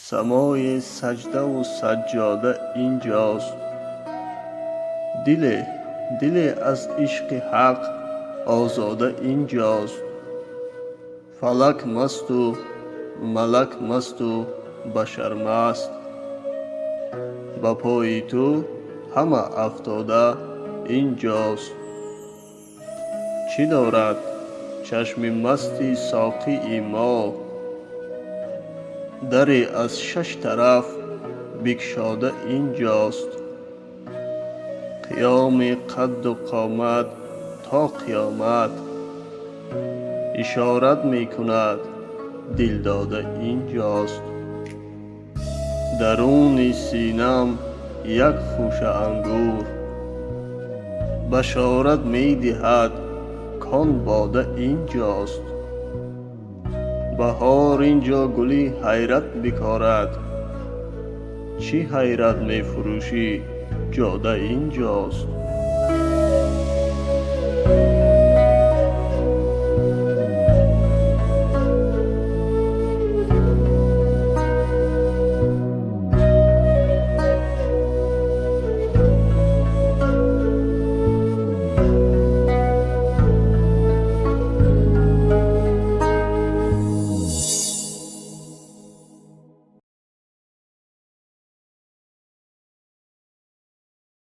سمای سجده و سجاده اینجاست. دل از عشق حق آزاده اینجاست. فلک مست و ملک مست و بشر مست، به پای تو همه افتاده اینجاست. چی دارد چشم مستی ساقی ما؟ دری از 6 طرف بگشاده اینجاست. قیام قد و قامت تا قیامت اشارت می کند دل داده اینجاست. درون سینم یک خوشه انگور بشارت می دهد کان باده اینجاست. بهار اینجا گلی حیرت بکارد، چی حیرت می فروشی جاده اینجاست.